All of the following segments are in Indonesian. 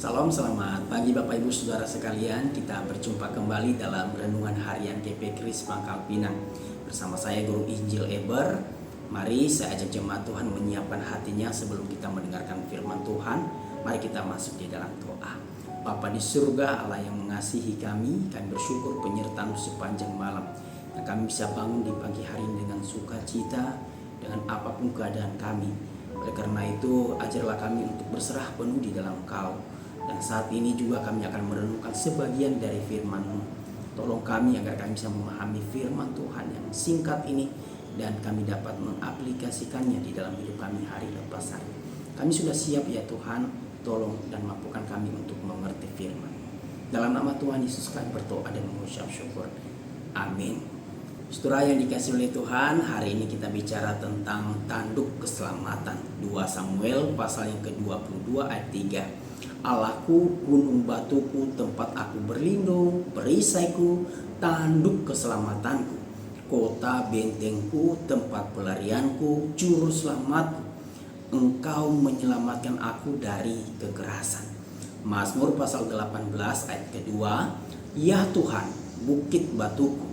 Salam, selamat pagi Bapak Ibu Saudara sekalian. Kita berjumpa kembali dalam Renungan Harian GP Kris Pangkal Pinang. Bersama saya Guru Injil Eber. Mari saya ajak jemaat Tuhan menyiapkan hatinya sebelum kita mendengarkan firman Tuhan. Mari kita masuk di dalam doa. Bapa di surga, Allah yang mengasihi kami bersyukur penyertaan sepanjang malam. Yang kami bisa bangun di pagi hari dengan sukacita, dengan apapun keadaan kami. Oleh karena itu, ajarlah kami untuk berserah penuh di dalam Kau. Dan saat ini juga kami akan merenungkan sebagian dari firman-Mu. Tolong kami agar kami bisa memahami firman Tuhan yang singkat ini dan kami dapat mengaplikasikannya di dalam hidup kami hari lepas hari. Kami sudah siap ya Tuhan, tolong dan mampukan kami untuk mengerti firman. Dalam nama Tuhan Yesus kami berdoa dan mengucap syukur. Amin. Saudara yang dikasihi oleh Tuhan, hari ini kita bicara tentang tanduk keselamatan. 2 Samuel pasal yang ke-22 ayat 3. Allahku, gunung batuku, tempat aku berlindung, perisaiku, tanduk keselamatanku, kota bentengku, tempat pelarianku, juru selamatku. Engkau menyelamatkan aku dari kekerasan. Mazmur pasal 18 ayat kedua. Ya Tuhan, bukit batuku,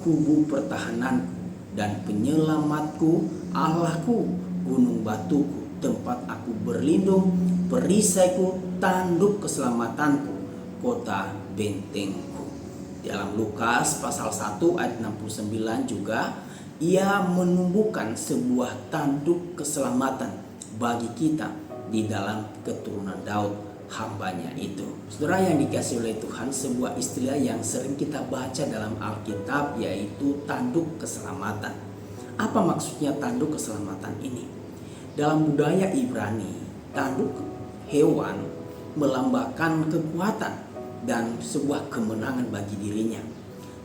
kubu pertahananku dan penyelamatku, Allahku, gunung batuku, tempat aku berlindung, perisaiku, tanduk keselamatanku, kota bentengku. Dalam Lukas pasal 1 ayat 69 juga, ia menumbuhkan sebuah tanduk keselamatan bagi kita di dalam keturunan Daud, hambanya itu. Saudara yang dikasihi oleh Tuhan, sebuah istilah yang sering kita baca dalam Alkitab yaitu tanduk keselamatan. Apa maksudnya tanduk keselamatan ini? Dalam budaya Ibrani, tanduk hewan melambangkan kekuatan dan sebuah kemenangan bagi dirinya.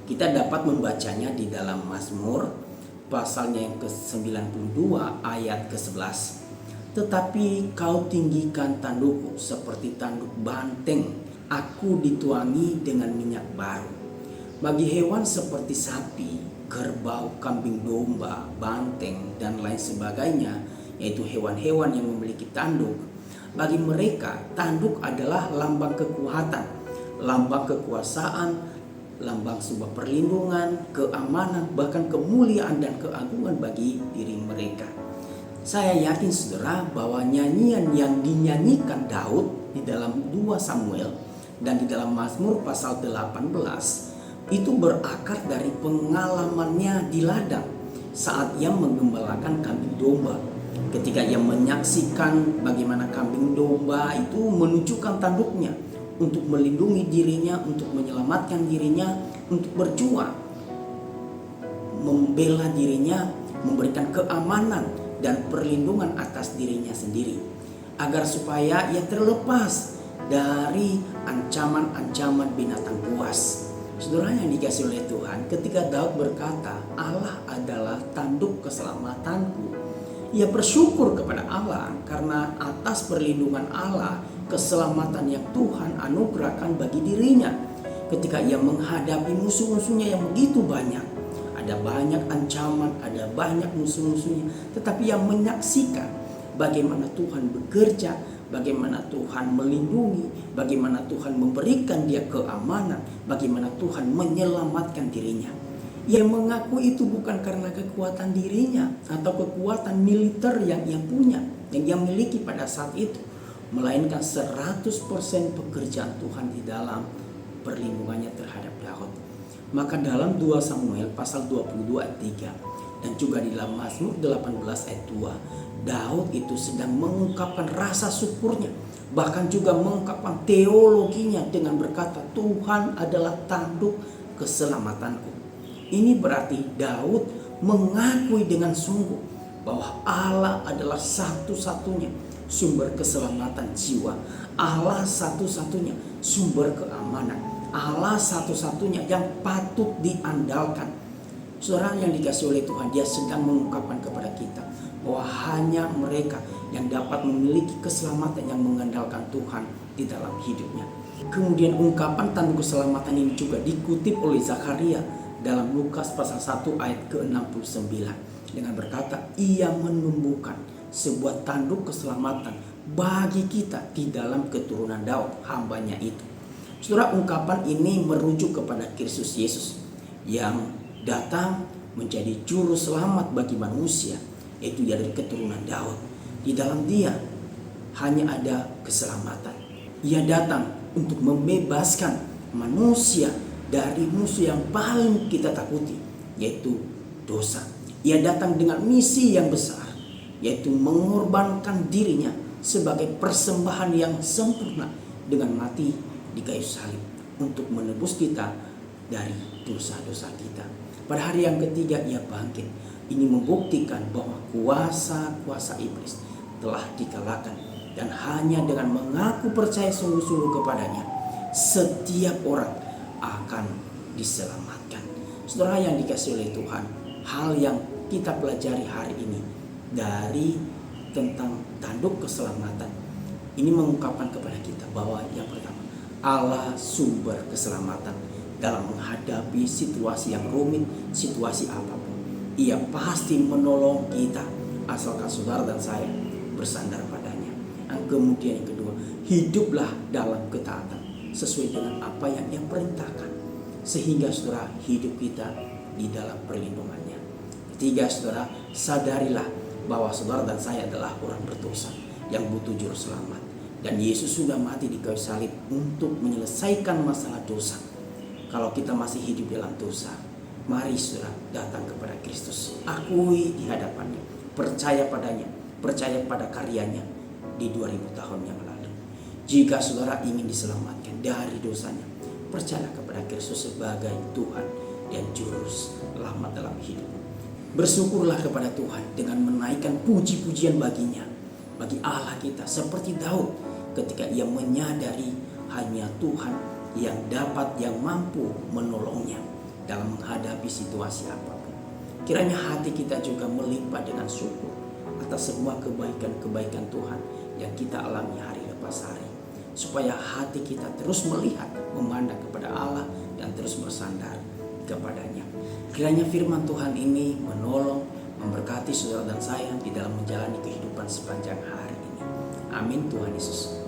Kita dapat membacanya di dalam Mazmur pasalnya yang ke-92 ayat ke-11. Tetapi kau tinggikan tandukku seperti tanduk banteng, aku dituangi dengan minyak baru. Bagi hewan seperti sapi, kerbau, kambing domba, banteng, dan lain sebagainya, yaitu hewan-hewan yang memiliki tanduk, bagi mereka tanduk adalah lambang kekuatan, lambang kekuasaan, lambang sebuah perlindungan, keamanan, bahkan kemuliaan dan keagungan bagi diri mereka. Saya yakin saudara bahwa nyanyian yang dinyanyikan Daud di dalam 2 Samuel dan di dalam Mazmur pasal 18 itu berakar dari pengalamannya di ladang saat ia menggembalakan kambing domba. Ketika ia menyaksikan bagaimana kambing domba itu menunjukkan tanduknya untuk melindungi dirinya, untuk menyelamatkan dirinya, untuk berjuang, membela dirinya, memberikan keamanan dan perlindungan atas dirinya sendiri, agar supaya ia terlepas dari ancaman-ancaman binatang buas. Saudara yang dikasihi oleh Tuhan, ketika Daud berkata, Allah adalah tanduk keselamatanku, ia bersyukur kepada Allah karena atas perlindungan Allah, keselamatan yang Tuhan anugerahkan bagi dirinya. Ketika ia menghadapi musuh-musuhnya yang begitu banyak, ada banyak ancaman, ada banyak musuh-musuhnya, tetapi yang menyaksikan bagaimana Tuhan bekerja, bagaimana Tuhan melindungi, bagaimana Tuhan memberikan dia keamanan, bagaimana Tuhan menyelamatkan dirinya. Ia mengaku itu bukan karena kekuatan dirinya atau kekuatan militer yang ia punya, yang ia miliki pada saat itu, melainkan 100% pekerjaan Tuhan di dalam perlindungannya terhadap Daud. Maka dalam 2 Samuel pasal 22 ayat 3 dan juga di dalam Mazmur 18 ayat 2, Daud itu sedang mengungkapkan rasa syukurnya, bahkan juga mengungkapkan teologinya dengan berkata, Tuhan adalah tanduk keselamatanku. Ini berarti Daud mengakui dengan sungguh bahwa Allah adalah satu-satunya sumber keselamatan jiwa, Allah satu-satunya sumber keamanan, Allah satu-satunya yang patut diandalkan. Saudara yang dikasihi oleh Tuhan, dia sedang mengungkapkan kepada kita bahwa hanya mereka yang dapat memiliki keselamatan yang mengandalkan Tuhan di dalam hidupnya. Kemudian ungkapan tanduk keselamatan ini juga dikutip oleh Zakaria dalam Lukas pasal 1 ayat ke-69 dengan berkata, ia menumbuhkan sebuah tanduk keselamatan bagi kita di dalam keturunan Daud, hambanya itu. Saudara, ungkapan ini merujuk kepada Kristus Yesus yang datang menjadi juru selamat bagi manusia, yaitu dari keturunan Daud. Di dalam Dia hanya ada keselamatan. Ia datang untuk membebaskan manusia dari musuh yang paling kita takuti, yaitu dosa. Ia datang dengan misi yang besar, yaitu mengorbankan dirinya sebagai persembahan yang sempurna dengan mati di kayu salib untuk menebus kita dari dosa-dosa kita. Pada hari yang ketiga ia bangkit. Ini membuktikan bahwa kuasa-kuasa iblis telah dikalahkan, dan hanya dengan mengaku percaya sungguh-sungguh kepadanya, setiap orang akan diselamatkan. Saudara yang dikasihi oleh Tuhan, hal yang kita pelajari hari ini dari tentang tanduk keselamatan ini mengungkapkan kepada kita bahwa yang pertama, Allah sumber keselamatan dalam menghadapi situasi yang rumit, situasi apapun. Ia pasti menolong kita asalkan saudara dan saya bersandar padanya. Dan kemudian yang kedua, hiduplah dalam ketaatan sesuai dengan apa yang Ia perintahkan, sehingga saudara hidup kita di dalam perlindungannya. Ketiga, saudara, sadarilah bahwa saudara dan saya adalah orang berdosa yang butuh juru selamat, dan Yesus sudah mati di kayu salib untuk menyelesaikan masalah dosa. Kalau kita masih hidup dalam dosa, mari saudara datang kepada Kristus, akui di hadapannya, percaya padanya, percaya pada karyanya di 2000 tahun yang lalu. Jika saudara ingin diselamatkan dari dosanya, percaya kepada Kristus sebagai Tuhan dan Juru Selamat dalam hidupmu. Bersyukurlah kepada Tuhan dengan menaikkan puji-pujian baginya, bagi Allah kita, seperti Daud ketika ia menyadari hanya Tuhan yang dapat, yang mampu menolongnya dalam menghadapi situasi apapun. Kiranya hati kita juga melimpah dengan syukur atas semua kebaikan-kebaikan Tuhan yang kita alami hari lepas hari, supaya hati kita terus melihat, memandang kepada Allah dan terus bersandar kepadanya. Kiranya firman Tuhan ini menolong, memberkati saudara dan saya di dalam menjalani kehidupan sepanjang hari ini. Amin. Tuhan Yesus